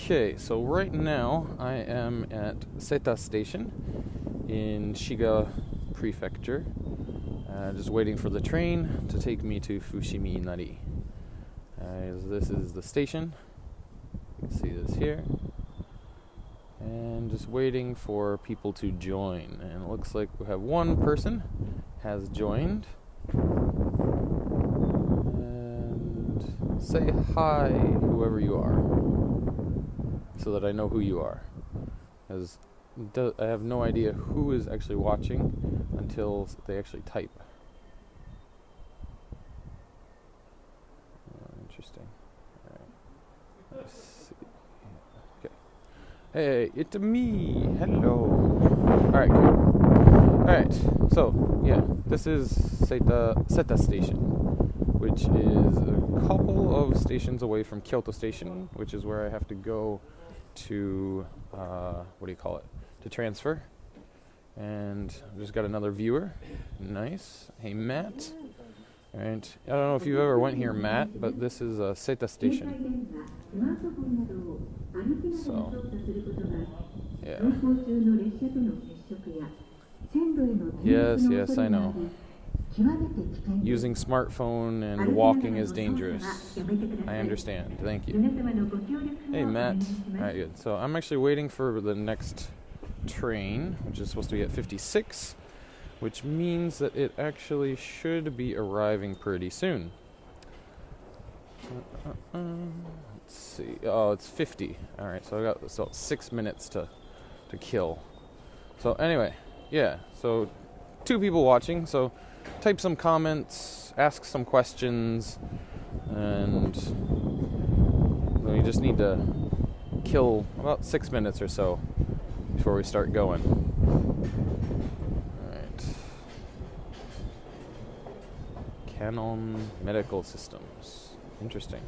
Okay, so right now I am at Seta station in Shiga Prefecture, just waiting for the train to take me to Fushimi Inari. This is the station. You can see this here. And just waiting for people to join. And it looks like we have one person has joined. And say hi, whoever you are, so that I know who you are. As I have no idea who is actually watching until they actually type. Interesting. All right. Let's see. Okay. Hey, it's me. Hello. All right. Cool. All right. So yeah, this is Seta station, which is a couple of stations away from Kyoto Station, which is where I have to go to, to transfer. And I've just got another viewer. Nice. Hey, Matt. Alright. I don't know if you've ever went here, Matt, but this is a Seta station. So, yeah. Yes, I know. Using smartphone and walking is dangerous. I understand. Thank you. Hey, Matt. Alright, good. So I'm actually waiting for the next train, which is supposed to be at 56, which means that it actually should be arriving pretty soon. Let's see. Oh, it's 50. Alright, so I got 6 minutes to kill. So anyway, yeah. So 2 people watching, so type some comments, ask some questions, and we just need to kill about 6 minutes or so before we start going. Alright. Canon Medical Systems. Interesting.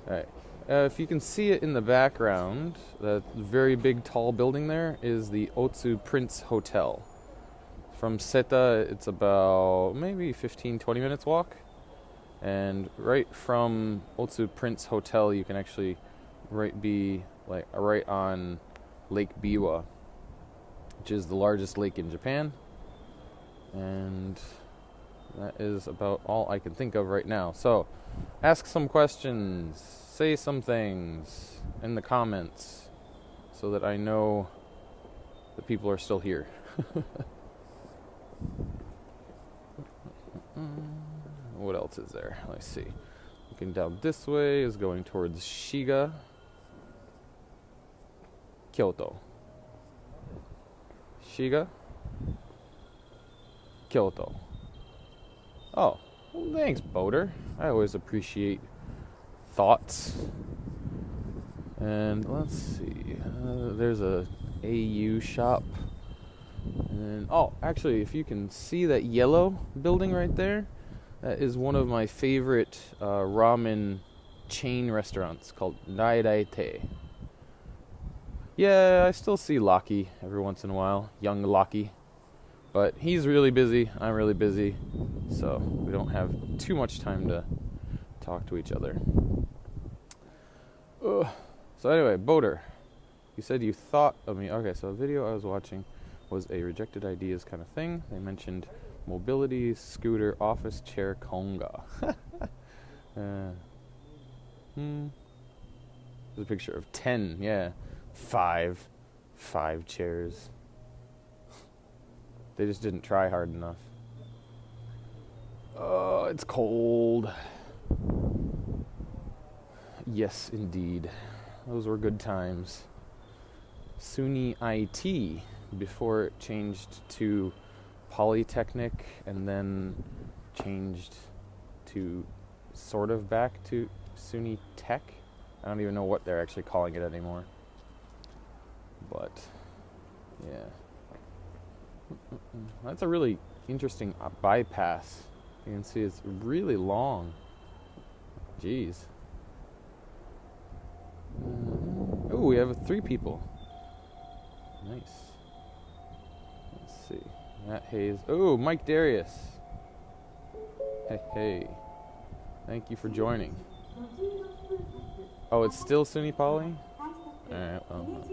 Alright. If you can see it in the background, that very big tall building there is the Otsu Prince Hotel. From Seta, it's about maybe 15-20 minutes walk. And right from Otsu Prince Hotel, you can actually be right on Lake Biwa, which is the largest lake in Japan. And that is about all I can think of right now. So, ask some questions, say some things in the comments, so that I know that people are still here. What else is there? Let's see. Looking down this way is going towards Shiga, Kyoto. Shiga, Kyoto. Oh, well, thanks, boater. I always appreciate thoughts. And let's see. There's a AU shop. And actually, if you can see that yellow building right there, that is one of my favorite ramen chain restaurants called Nairaite. Yeah, I still see Locky every once in a while, young Locky. But he's really busy, I'm really busy, so we don't have too much time to talk to each other. So anyway, boater, you said you thought of me. Okay, so a video I was watching was a rejected ideas kind of thing. They mentioned mobility, scooter, office chair, konga. There's a picture of 10, yeah. 5 chairs. They just didn't try hard enough. Oh, it's cold. Yes, indeed. Those were good times. SUNY IT, before it changed to Polytechnic, and then changed to sort of back to SUNY Tech. I don't even know what they're actually calling it anymore. But, yeah. That's a really interesting bypass. You can see it's really long. Jeez. Oh, we have 3 people. Nice. Let's see. Matt Hayes. Oh, Mike Darius. Hey. Thank you for joining. Oh, it's still Sunny Poly? Alright, well.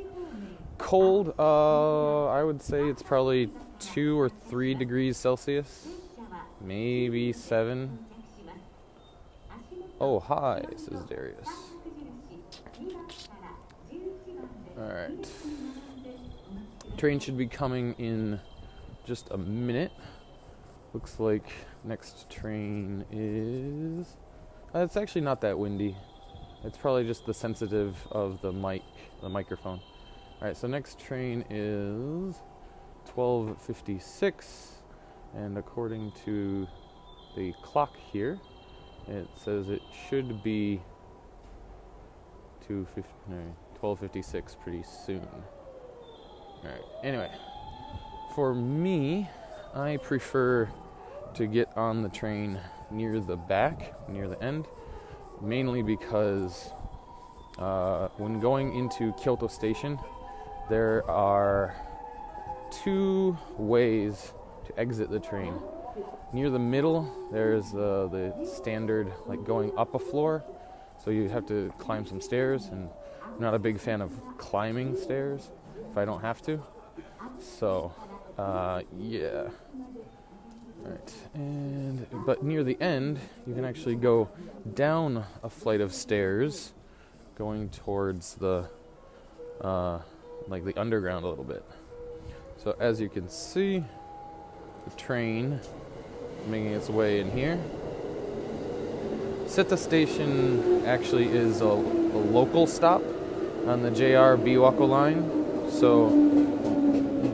Cold, I would say it's probably 2 or 3 degrees Celsius. Maybe 7. Oh, hi, says Darius. Alright. Train should be coming in just a minute. Looks like next train is... it's actually not that windy. It's probably just the sensitive of the microphone. Alright, so next train is 12:56, and according to the clock here, it says it should be 12:56 pretty soon. Alright, anyway, for me, I prefer to get on the train near the back, near the end, mainly because when going into Kyoto Station, there are 2 ways to exit the train. Near the middle, there's the standard, like going up a floor, so you have to climb some stairs, and I'm not a big fan of climbing stairs if I don't have to. So, yeah. Alright, but near the end, you can actually go down a flight of stairs, going towards the the underground a little bit. So as you can see, the train making its way in here. Seta Station actually is a local stop on the JR Biwako line, so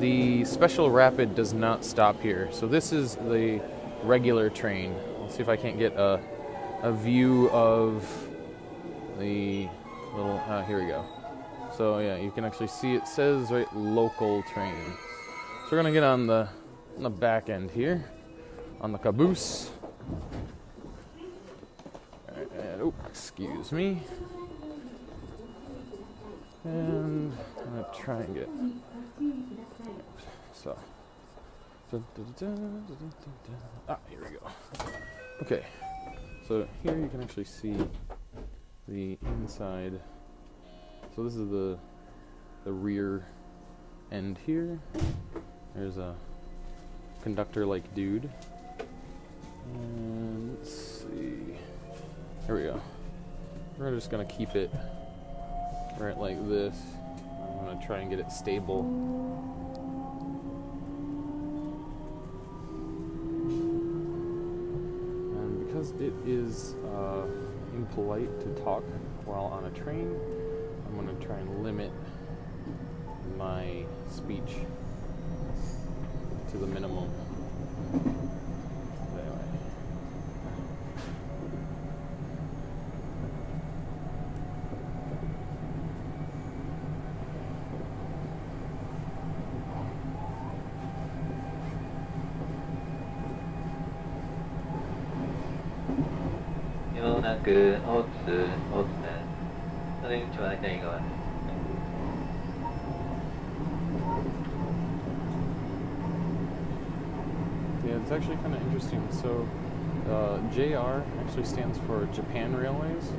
the Special Rapid does not stop here. So this is the regular train. Let's see if I can't get a view of the little... here we go. So yeah, you can actually see it says right local train. So we're gonna get on the back end here, on the caboose. Alright, and excuse me. And I'm gonna try and get... So. Here we go. Okay. So here you can actually see the inside. So this is the rear end here. There's a conductor-like dude. And let's see. Here we go. We're just gonna keep it right like this. I'm gonna try and get it stable. And because it is impolite to talk while on a train, I'm going to try and limit my speech to the minimum. But anyway. Yeah, it's actually kind of interesting. So, JR actually stands for Japan Railways,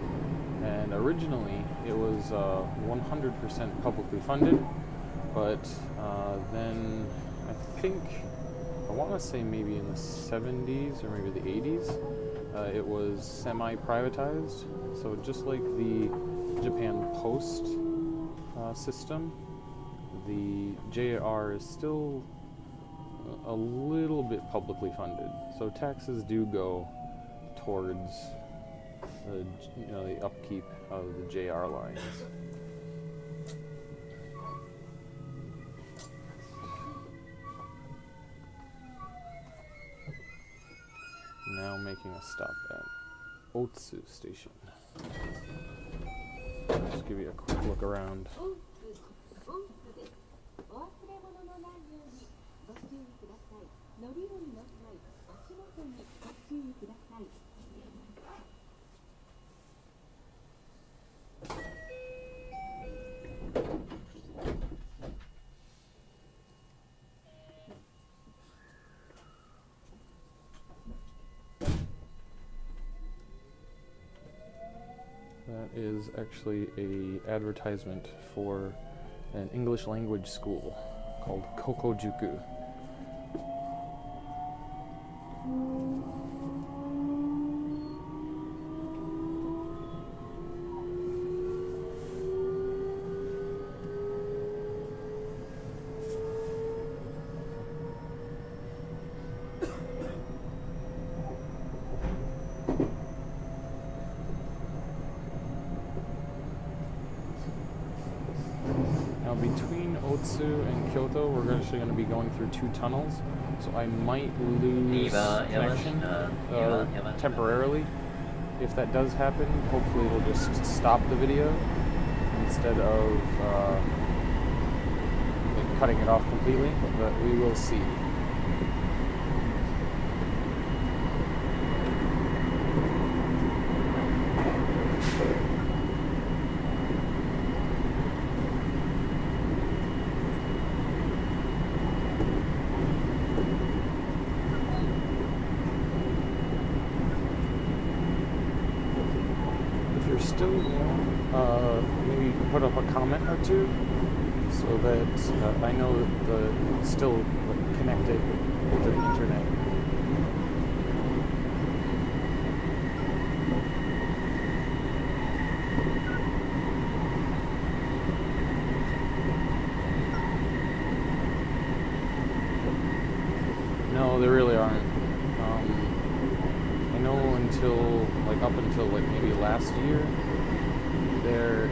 and originally it was 100% publicly funded, but then I want to say maybe in the 70s or maybe the 80s, it was semi-privatized. So just like the Japan Post system, the JR is still a little bit publicly funded. So taxes do go towards the upkeep of the JR lines. Now making a stop at Otsu Station. Just give you a quick look around. That is actually a advertisement for an English language school called Kokojuku. Now between Otsu and Kyoto, we're actually going to be going through 2 tunnels, so I might lose connection temporarily. If that does happen, hopefully it'll just stop the video instead of like cutting it off completely, but we will see. Still maybe put up a comment or 2 so that I know that it's still connected to the internet. No, there really aren't. I know up until maybe last year, there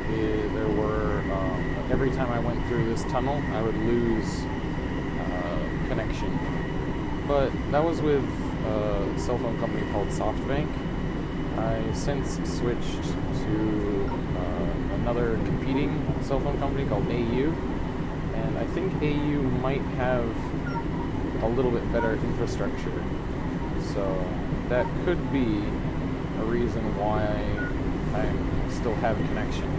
were every time I went through this tunnel, I would lose connection. But that was with a cell phone company called SoftBank. I since switched to another competing cell phone company called AU, and I think AU might have a little bit better infrastructure. So that could be a reason why I still have connection.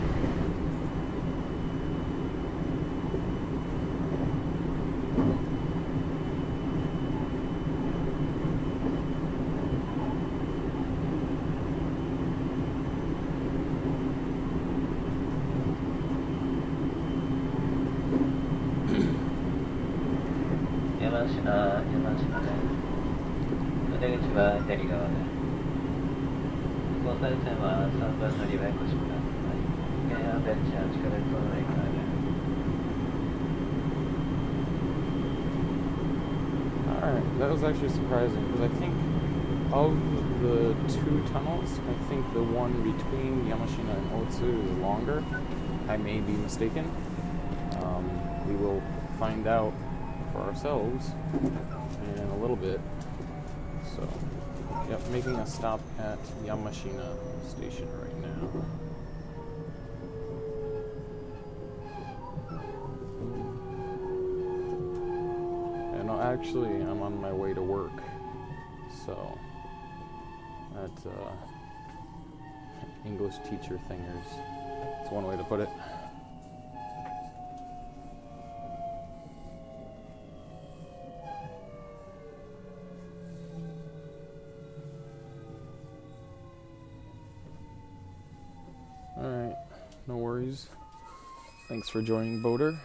Alright, that was actually surprising because I think of the 2 tunnels, I think the one between Yamashina and Otsu is longer. I may be mistaken. We will find out for ourselves in a little bit. So, yep, making a stop at Yamashina station right now. And actually, I'm on my way to work. So, that's English teacher thingers. That's one way to put it. Alright, no worries. Thanks for joining, Boater,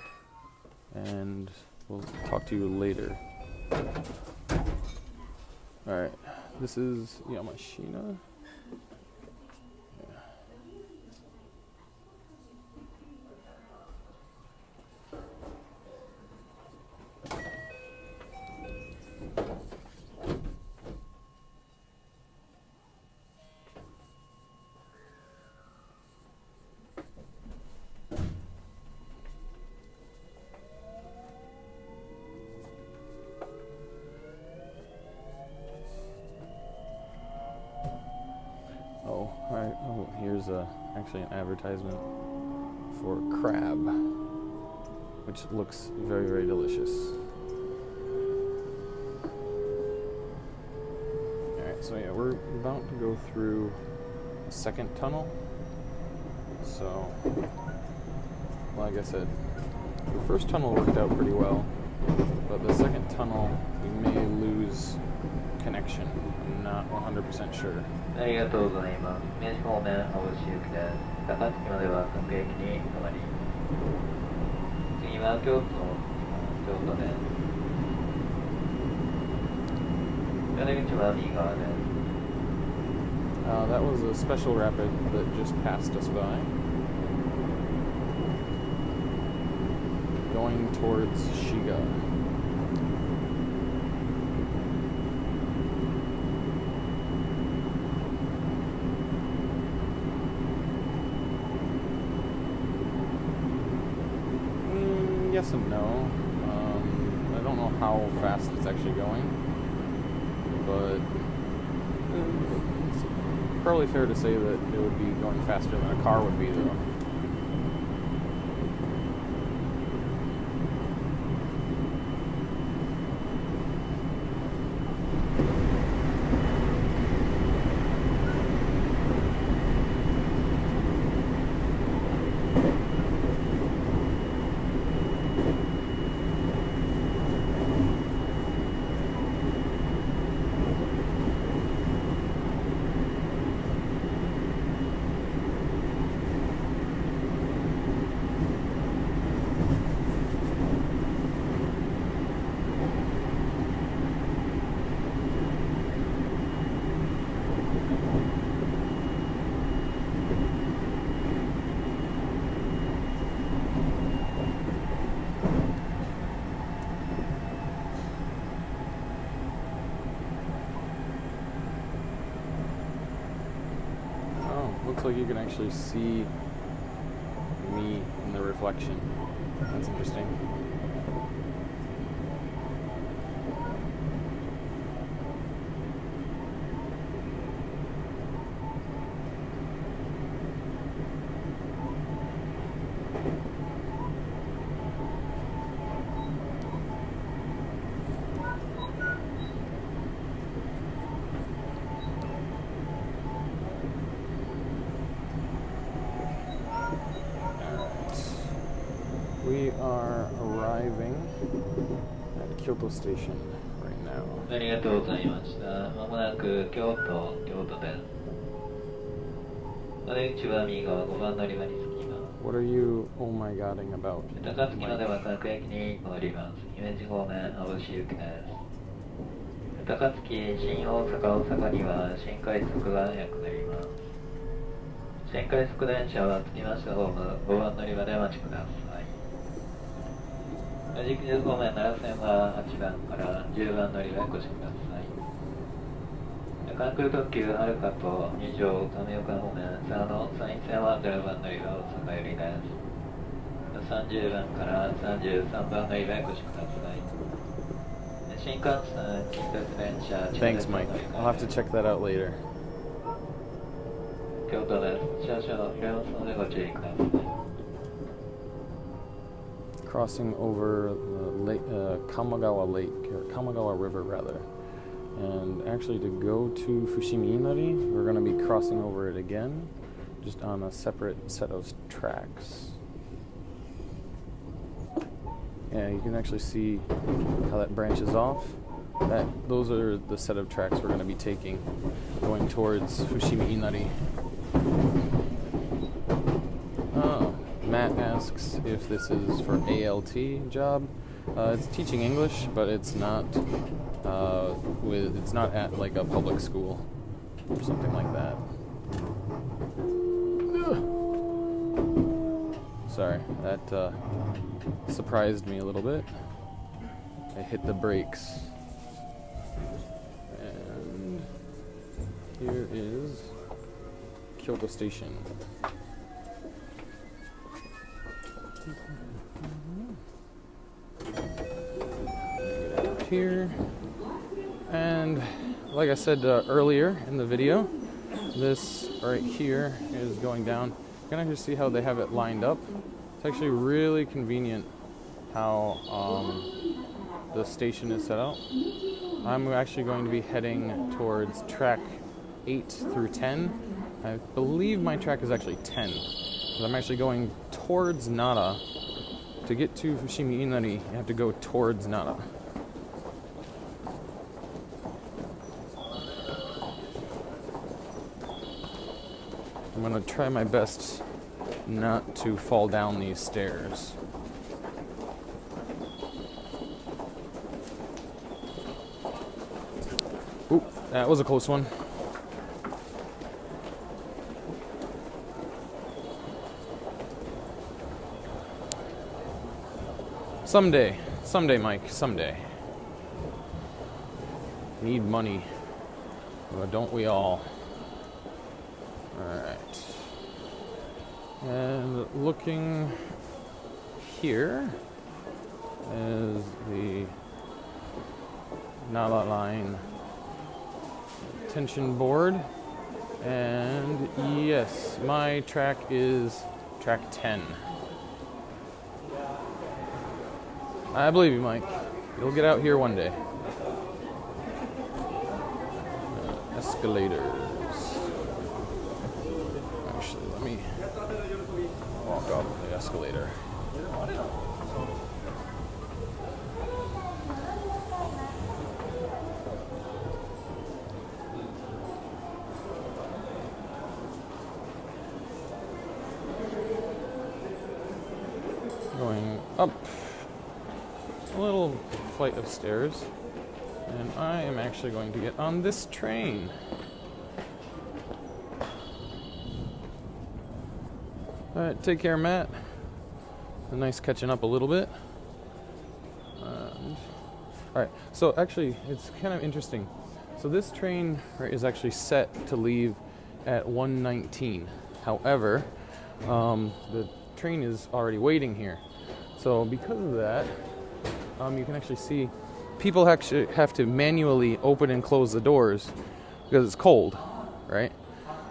and we'll talk to you later. Alright, this is Yamashina. Here's actually an advertisement for crab, which looks very, very delicious. Alright, so yeah, we're about to go through a second tunnel. So, like I said, the first tunnel worked out pretty well, but the second tunnel we may lose connection. I'm not 100% sure. ありがとうございます。名刺方面、青牛行きです。高槻までは各駅に止まり。次は京都です。出口は右側です。That was a special rapid that just passed us by. Going towards Shiga. Yes and no. I don't know how fast it's actually going, but it's probably fair to say that it would be going faster than a car would be, though. Looks like you can actually see me in the reflection. That's interesting. We are arriving at Kyoto Station right now. ありがとうございました。まもなく京都です。お出口は右側5番乗り場に着きます。What are you oh my godding about? 高槻までは各駅に戻ります。姫路方面、青牛行きです。高槻、新大阪には新快速が約なります。新快速電車は着きましたホーム5番乗り場でお待ちください。陸上方面、奈良線は8番から10番乗り場へお越しください。関空特急はるかと2条亀岡方面、佐野山陰線は0番乗り場大阪寄りです。30番から33番乗り場へお越しください。新幹線、近鉄電車、Thanks, Mike. I'll have to check that out later. 京都です。少々揺れますのでご注意ください。Crossing over the lake, Kamagawa Lake, or Kamagawa River rather. And actually to go to Fushimi Inari, we're going to be crossing over it again, just on a separate set of tracks. Yeah, you can actually see how that branches off. Those are the set of tracks we're going to be taking, going towards Fushimi Inari. Matt asks if this is for ALT job. It's teaching English, but it's not it's not at like a public school or something like that. Sorry, that surprised me a little bit. I hit the brakes. And here is Kyoto Station. Get out here, and like I said earlier in the video, this right here is going down. You can actually see how they have it lined up. It's actually really convenient how the station is set out. I'm actually going to be heading towards track 8 through 10. I believe my track is actually 10. I'm actually going towards Nara. To get to Fushimi Inari, you have to go towards Nara. gonna try my best not to fall down these stairs. Ooh, that was a close one. Someday, Mike, someday. Need money, but don't we all? Alright. And looking here is the Nala line tension board. And yes, my track is track 10. I believe you, Mike. You'll get out here one day. Escalators. Actually, let me walk off the escalator. Going up a little flight of stairs, and I am actually going to get on this train. Alright, take care, Matt. Nice catching up a little bit. Alright, so actually, it's kind of interesting. So this train is actually set to leave at 1:19. However, the train is already waiting here. So because of that, you can actually see people actually have to manually open and close the doors because it's cold, right?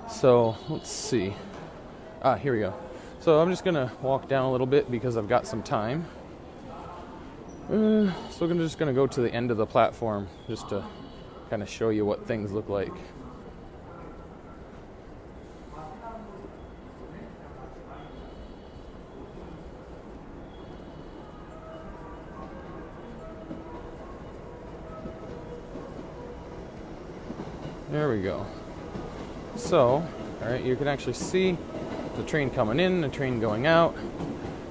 So let's see. Here we go. So I'm just gonna walk down a little bit because I've got some time. So I'm just gonna go to the end of the platform just to kind of show you what things look like. There we go. So, alright, you can actually see the train coming in, the train going out.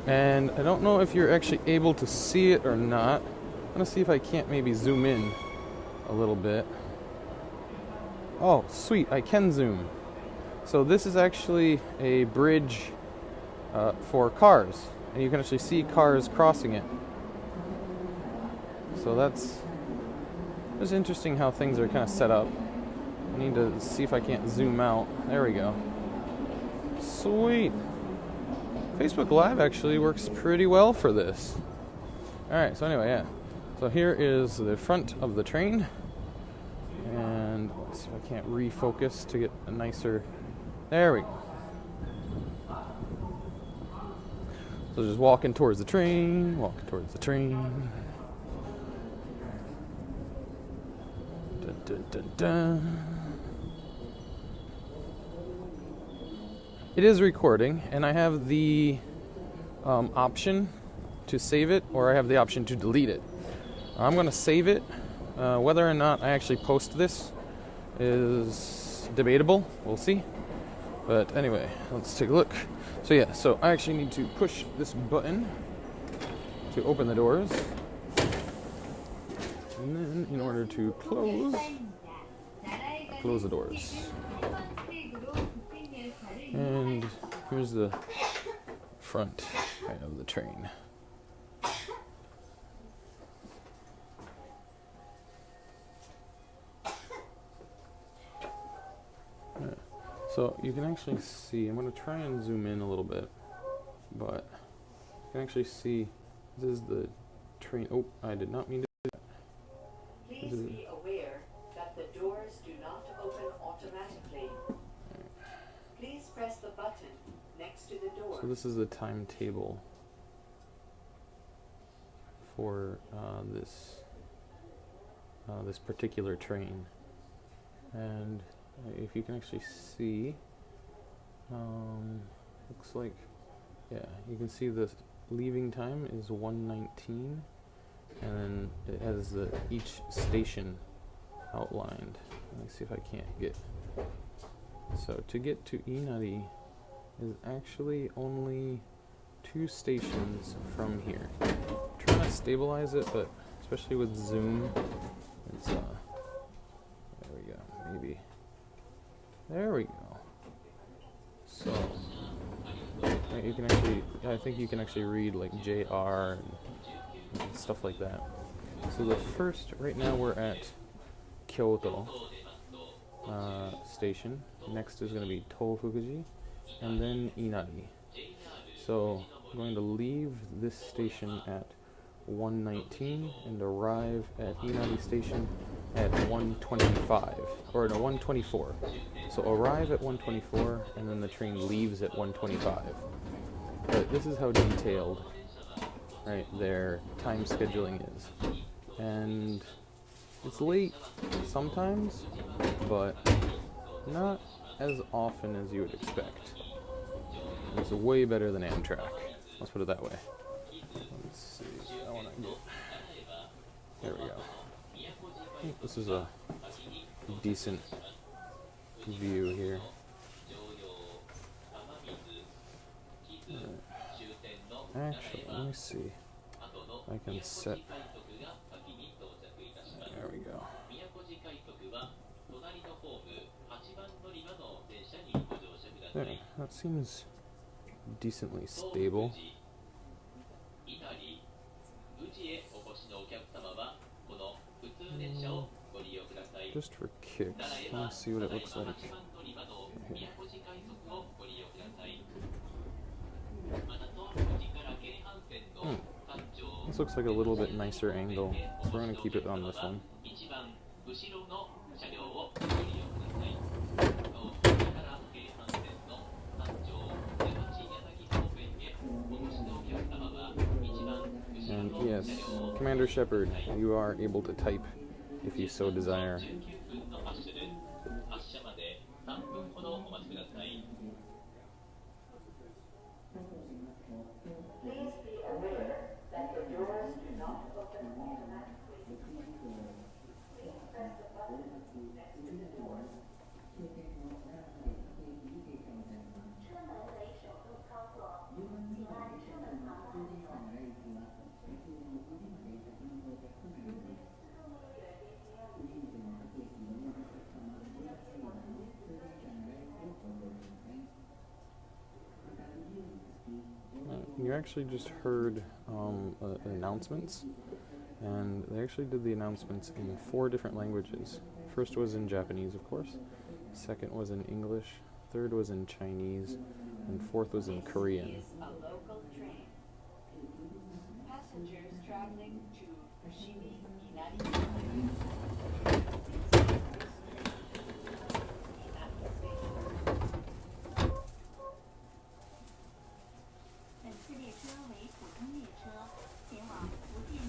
And I don't know if you're actually able to see it or not. I'm gonna see if I can't maybe zoom in a little bit. Oh, sweet, I can zoom. So this is actually a bridge for cars. And you can actually see cars crossing it. So that's interesting how things are kind of set up. I need to see if I can't zoom out. There we go. Sweet. Facebook Live actually works pretty well for this. Alright, so anyway, yeah. So here is the front of the train. And let's see if I can't refocus to get a nicer... There we go. So just walking towards the train, walking towards the train. Dun, dun, dun, dun. It is recording, and I have the option to save it, or I have the option to delete it. I'm going to save it. Whether or not I actually post this is debatable. We'll see. But anyway, let's take a look. So yeah, so I actually need to push this button to open the doors. And then in order to close the doors. And here's the front of the train. So you can actually see, I'm going to try and zoom in a little bit, but you can actually see this is the train. Oh, I did not mean to do that. Please be aware that the doors do not open automatically. Please press the button next to the door. So this is the timetable for this particular train, and if you can actually see, looks like, yeah, you can see the leaving time is 1:19, and then it has each station outlined. Let me see if I can't get So to get to Inari is actually only 2 stations from here. I'm trying to stabilize it, but especially with zoom, it's there we go, maybe. There we go. So right, you can actually, I think you can actually read like JR and stuff like that. So the first, right now we're at Kyoto station. Next is going to be Tofukuji, and then Inari. So I'm going to leave this station at 1:19 and arrive at Inari station at 1:25, or no, 1:24. So arrive at 1:24, and then the train leaves at 1:25. But this is how detailed, right, their time scheduling is. And it's late sometimes, but not as often as you would expect. It's way better than Amtrak. Let's put it that way. Let's see. I want to get. There we go. I think this is a decent view here. Actually, let me see. I can set. There we go. There, that seems decently stable. Just for kicks, let me see what it looks like. Here. This looks like a little bit nicer angle, so we're going to keep it on this one. And yes, Commander Shepard, you are able to type if you so desire. Please be aware that the doors do not open automatically. Please press the button next to the door. 车门为手动操作，请按车门旁的按钮。 You actually just heard announcements, and they actually did the announcements in 4 different languages. First was in Japanese, of course. Second was in English. Third was in Chinese, and fourth was in Korean. This is a local train. Passengers traveling to Fushimi Inari.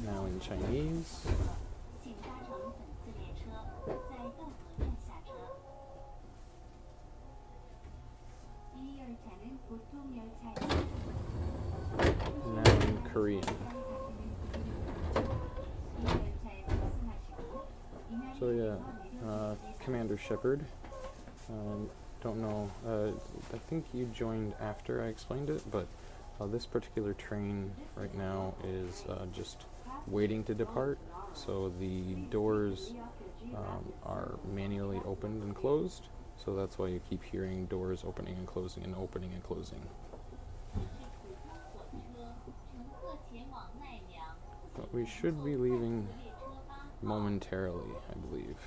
Now in Chinese. 请搭乘本次列车，在道和站下车。이 열차는 보통 열차입니다. Now in Korean. So yeah, Commander Shepard. Don't know. I think you joined after I explained it, but this particular train right now is just waiting to depart. So the doors are manually opened and closed. So that's why you keep hearing doors opening and closing and opening and closing. But we should be leaving momentarily, I believe.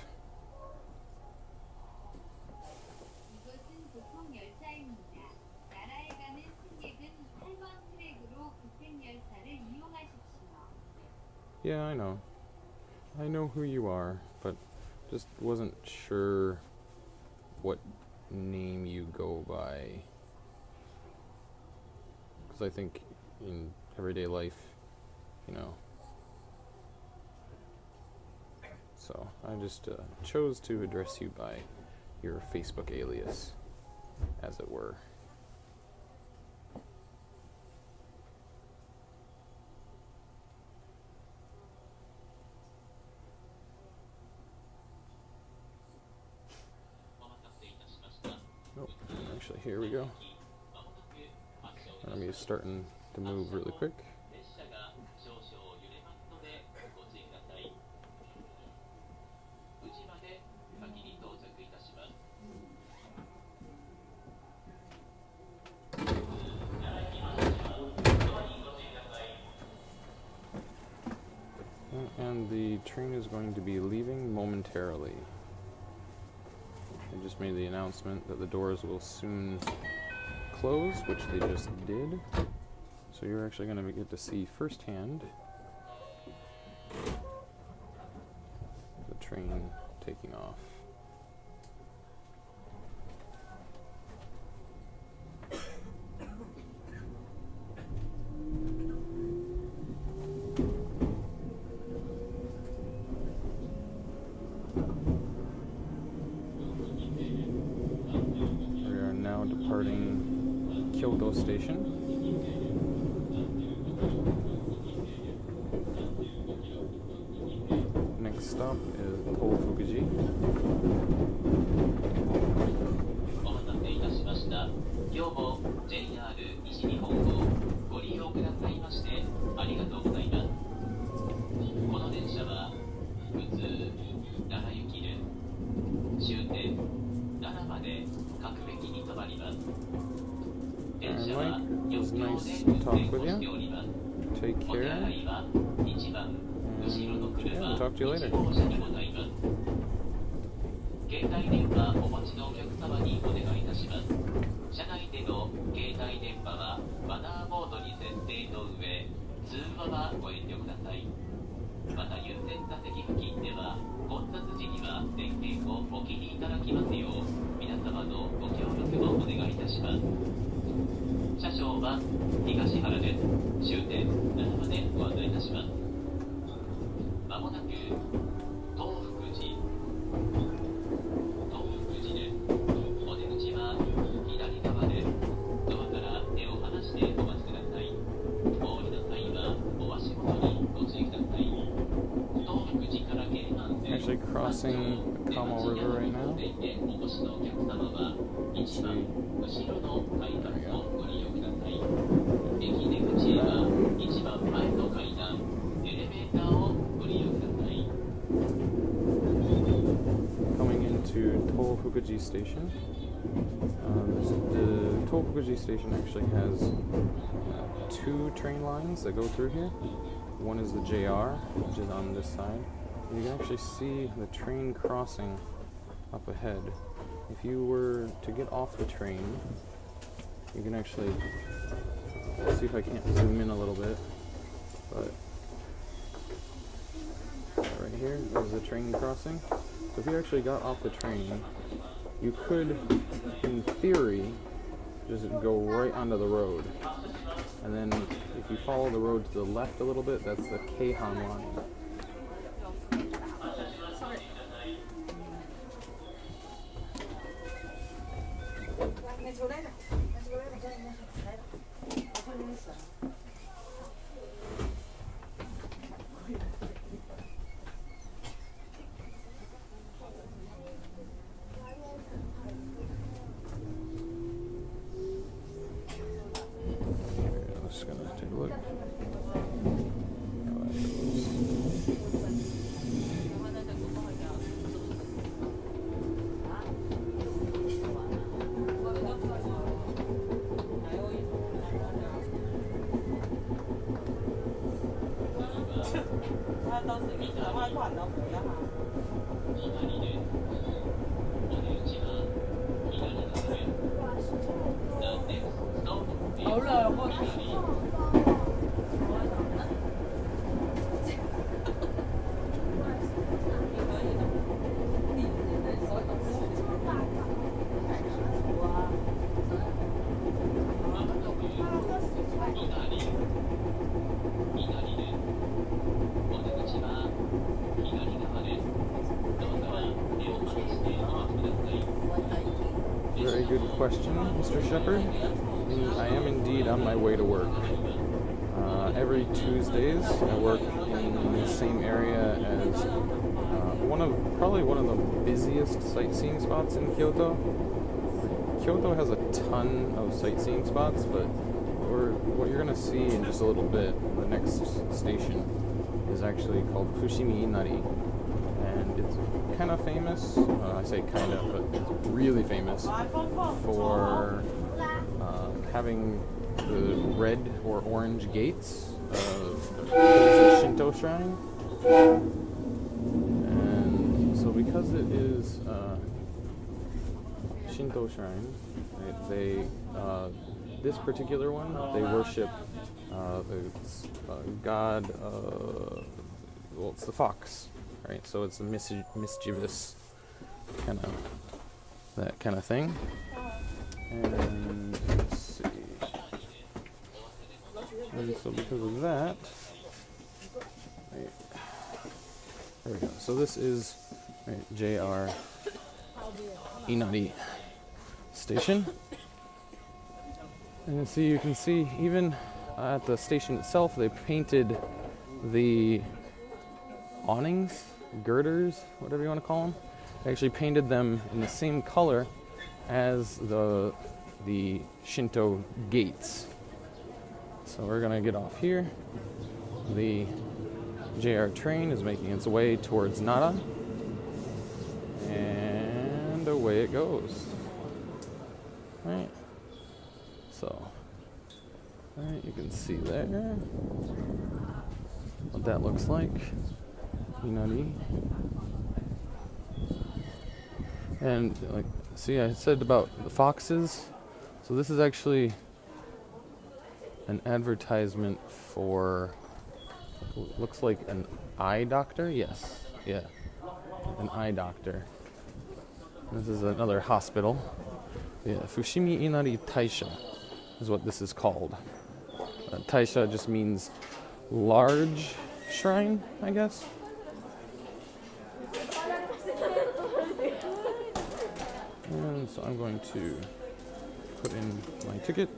이것은 보통 열차입니다. 나라에 가는 승객은 8번 트랙으로 급행 열차를 이용하십시오. Yeah, I know. I know who you are, but just wasn't sure what name you go by. Because I think in everyday life, you know. So I just chose to address you by your Facebook alias, as it were. Actually, here we go. I'm gonna be starting to move really quick. And the train is going to be leaving momentarily. They just made the announcement that the doors will soon close, which they just did. So you're actually going to get to see firsthand the train taking off. Departing Kyoto Station. Next stop is Tofukuji. お待たせいたしました。今日も JR 西日本をご利用くださいましてありがとうございます。この電車は普通奈良行きで終点奈良まで各駅に停まります。電車は4両で運転をしております。お手洗いは1番後ろの車1号車にございます。携帯電話お持ちのお客様にお願いいたします。車内での携帯電話はマナーモードに設定の上、通話はご遠慮ください。また優先座席付近では混雑時には電源をお切りいただきますよう皆様のご協力をお願いいたします。車掌は東原です。終点奈良までご案内いたします。まもなく東福寺です。お出口は左側です。ドアから手を離してお待ちください。お降りの際はお足元にご注意ください。東福寺から京阪線 Actually crossing the Kamo River right now. お越しのお客様は1番後ろの階段をご利用ください。駅出口へは1番前の階段、エレベーターをご利用ください。Coming into Tofukuji Station. The Tofukuji Station actually has two train lines that go through here. One is the JR, which is on this side. You can actually see the train crossing up ahead. If you were to get off the train, you can actually see if I can't zoom in a little bit, but right here is the train crossing. So if you actually got off the train, you could, in theory, just go right onto the road. And then if you follow the road to the left a little bit, that's the Keihan line. Just gonna take a look. Very good question, Mr. Shepherd. I am indeed on my way to work. Every Tuesdays, I work in the same area as probably one of the busiest sightseeing spots in Kyoto. Kyoto has a ton of sightseeing spots, but what you're going to see in just a little bit, the next station is actually called Fushimi Inari. And it's kind of famous, I say kind of, but it's really famous for having the red or orange gates of a Shinto shrine. And so because it is Shinto shrine, right, they this particular one, they worship god, well, it's the fox, right? So it's a mischievous that kind of thing. And let's see. And so because of that, right, there we go. So this is JR Inari station. And you can see even at the station itself, they painted the awnings, girders, whatever you want to call them. They actually painted them in the same color as the Shinto gates. So we're gonna get off here. The JR train is making its way towards Nara, and away it goes. Right. So, right, you can see there what that looks like. Inari. And like, see, I said about the foxes. So this is actually an advertisement for, looks like an eye doctor. Yes, yeah, an eye doctor. This is another hospital. Yeah, Fushimi Inari Taisha is what this is called. Taisha just means large shrine, I guess. And so I'm going to put in my ticket,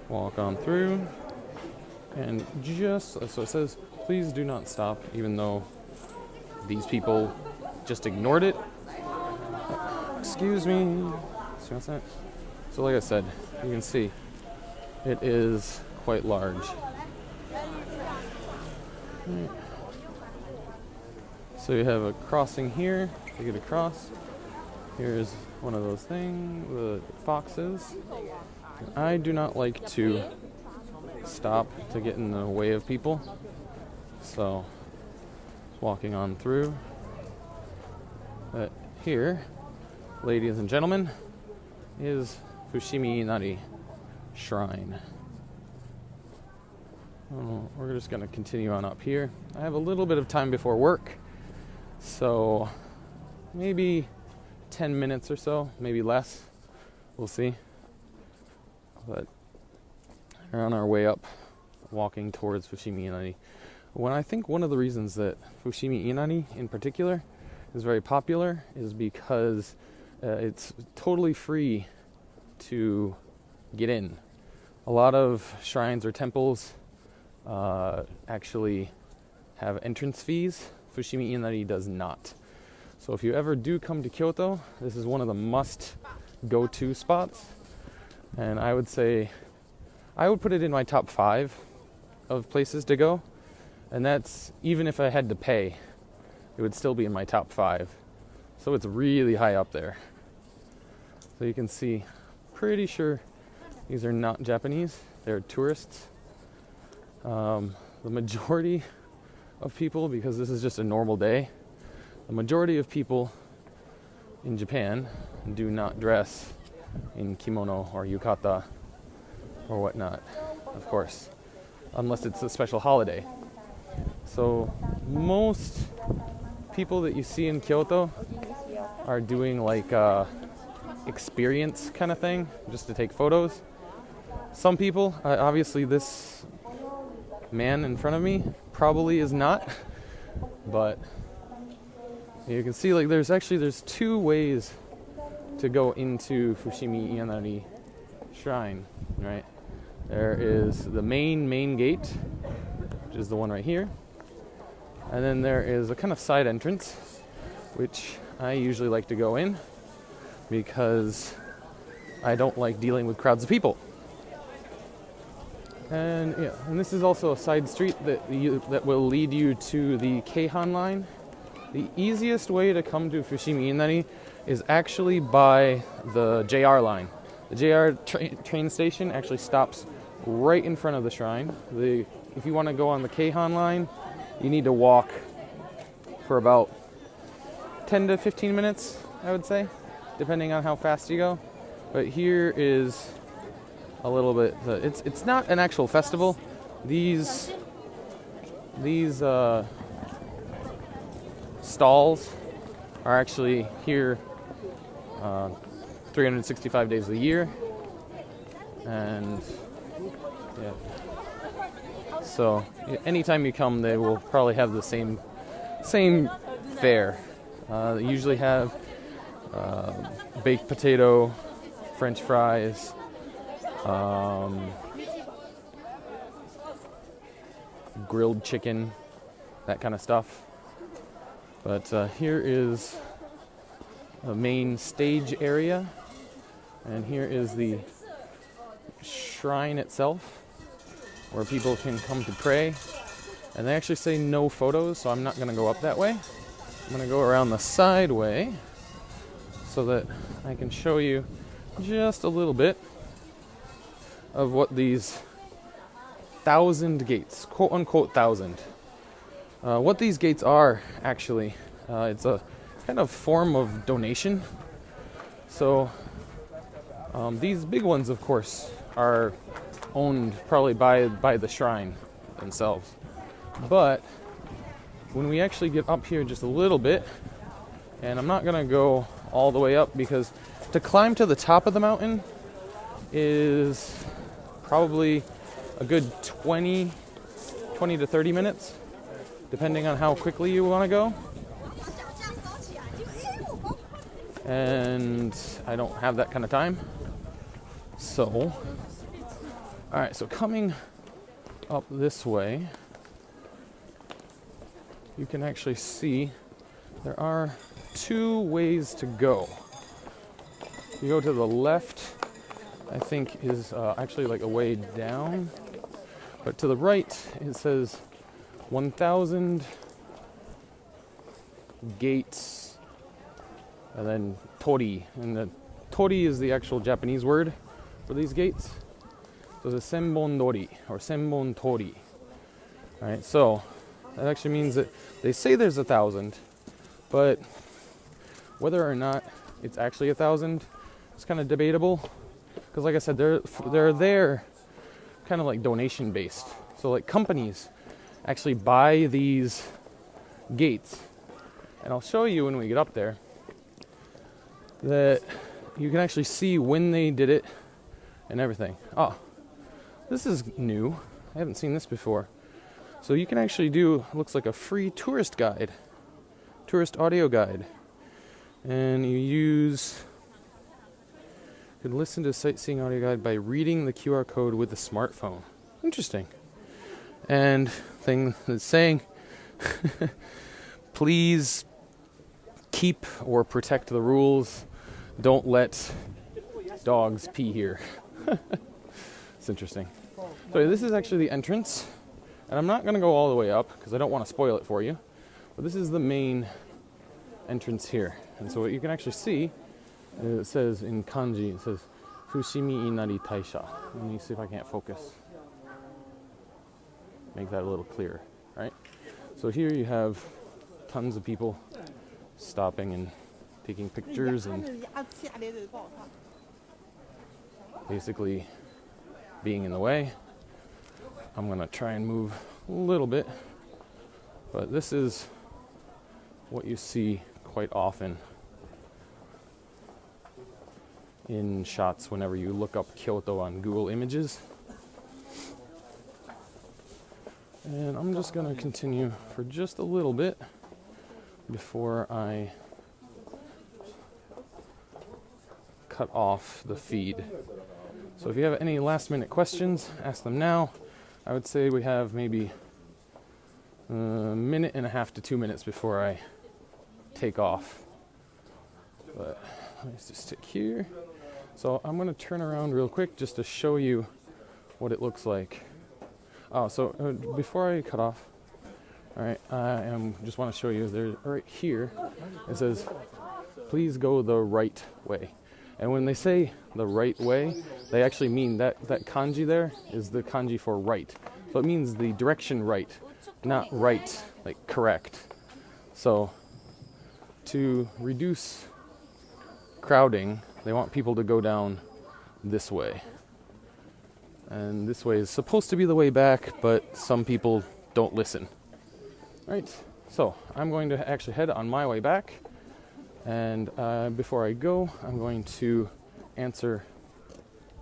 walk on through, and just, so it says, please do not stop, even though these people just ignored it. Excuse me. So like I said, you can see it is quite large. Right. So you have a crossing here to get across. Here's one of those things, the foxes. I do not like to stop to get in the way of people. So, walking on through. But here, ladies and gentlemen, is Fushimi Inari Shrine. We're just going to continue on up here. I have a little bit of time before work, so maybe 10 minutes or so, maybe less. We'll see. But we're on our way up, walking towards Fushimi Inari. When I think one of the reasons that Fushimi Inari in particular is very popular is because it's totally free to get in. A lot of shrines or temples actually have entrance fees. Fushimi Inari does not. So if you ever do come to Kyoto, this is one of the must go-to spots. And I would say, I would put it in my top 5 of places to go. And that's, even if I had to pay, it would still be in my top 5. So it's really high up there. So you can see, pretty sure these are not Japanese, they're tourists. The majority of people, because this is just a normal day, the majority of people in Japan do not dress in kimono or yukata or whatnot, of course, unless it's a special holiday. So most people that you see in Kyoto are doing like a experience kind of thing, just to take photos. Some people, obviously this man in front of me probably is not, but you can see like there's 2 ways to go into Fushimi Inari Shrine, right? There is the main gate, which is the one right here. And then there is a kind of side entrance, which I usually like to go in because I don't like dealing with crowds of people. And yeah, and this is also a side street that will lead you to the Keihan line. The easiest way to come to Fushimi Inari is actually by the JR line. The JR train station actually stops right in front of the shrine. If you want to go on the Keihan line, you need to walk for about 10 to 15 minutes, I would say, depending on how fast you go. But here is a little bit. It's not an actual festival. These stalls are actually here 365 days a year, and yeah. So anytime you come, they will probably have the same fare. They usually have baked potato, French fries, grilled chicken, that kind of stuff. But here is the main stage area, and here is the shrine itself, where people can come to pray. And they actually say no photos, so I'm not going to go up that way. I'm going to go around the side way so that I can show you just a little bit of what these 1,000 gates, quote unquote 1,000, what these gates are actually. It's a kind of form of donation. So these big ones, of course, are owned probably by the shrine themselves. But when we actually get up here just a little bit, and I'm not going to go all the way up because to climb to the top of the mountain is probably a good 20 to 30 minutes, depending on how quickly you want to go. And I don't have that kind of time. So, alright, so coming up this way, you can actually see there are two ways to go. You go to the left, I think is actually like a way down, but to the right it says 1,000 gates, and then tori, and the tori is the actual Japanese word for these gates. So the senbon dori or senbon tori. All right, so that actually means that they say there's 1,000, but whether or not it's actually 1,000, it's kind of debatable. Because like I said, they're there kind of like donation based. So like companies actually buy these gates. And I'll show you when we get up there that you can actually see when they did it and everything. Oh, this is new. I haven't seen this before. So you can actually do, looks like a free tourist audio guide. And you can listen to sightseeing audio guide by reading the QR code with the smartphone. Interesting. And thing that's saying, please keep or protect the rules. Don't let dogs pee here. It's interesting. So this is actually the entrance. And I'm not going to go all the way up because I don't want to spoil it for you. But this is the main entrance here. And so what you can actually see, it says in kanji, it says Fushimi稲荷大社. Let me see if I can't focus. Make that a little clearer, right? So here you have tons of people stopping and taking pictures and basically being in the way. I'm going to try and move a little bit, but this is what you see quite often in shots whenever you look up Kyoto on Google Images. And I'm just going to continue for just a little bit before I cut off the feed. So if you have any last minute questions, ask them now. I would say we have maybe a minute and a half to 2 minutes before I take off. But let's just stick here. So I'm going to turn around real quick just to show you what it looks like. So before I cut off, all right, just want to show you, there's right here, it says, please go the right way. And when they say the right way, they actually mean that kanji there is the kanji for right. So it means the direction right, not right, like correct. So to reduce crowding, they want people to go down this way. And this way is supposed to be the way back, but some people don't listen. Right, so I'm going to actually head on my way back. And before I go, I'm going to answer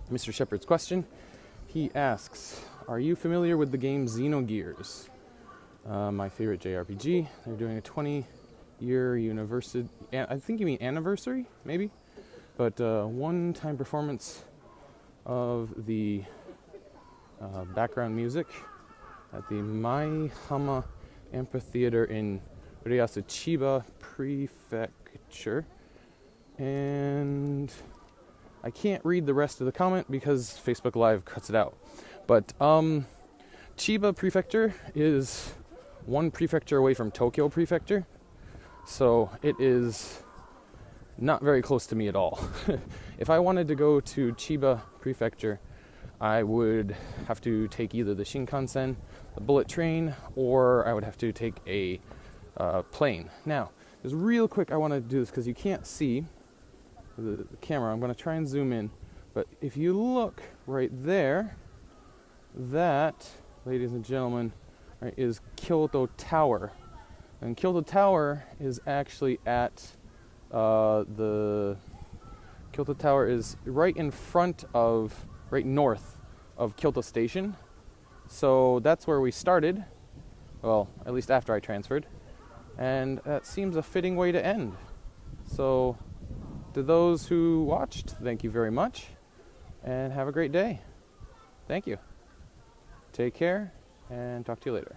Mr. Shepard's question. He asks, are you familiar with the game Xenogears? My favorite JRPG. They're doing a 20-year university, I think you mean anniversary, maybe? But one-time performance of the background music at the Maihama Amphitheater in Urayasu, Chiba Prefecture. And I can't read the rest of the comment because Facebook Live cuts it out. But Chiba Prefecture is one prefecture away from Tokyo Prefecture. So it is not very close to me at all. If I wanted to go to Chiba Prefecture, I would have to take either the Shinkansen, the bullet train, or I would have to take a plane. Now, just real quick, I want to do this because you can't see the camera. I'm going to try and zoom in. But if you look right there, that, ladies and gentlemen, right, is Kyoto Tower. And Kyoto Tower is actually at Kyoto Tower is right in front of, right north of Kyoto Station. So that's where we started. Well, at least after I transferred. And that seems a fitting way to end. So to those who watched, thank you very much. And have a great day. Thank you. Take care and talk to you later.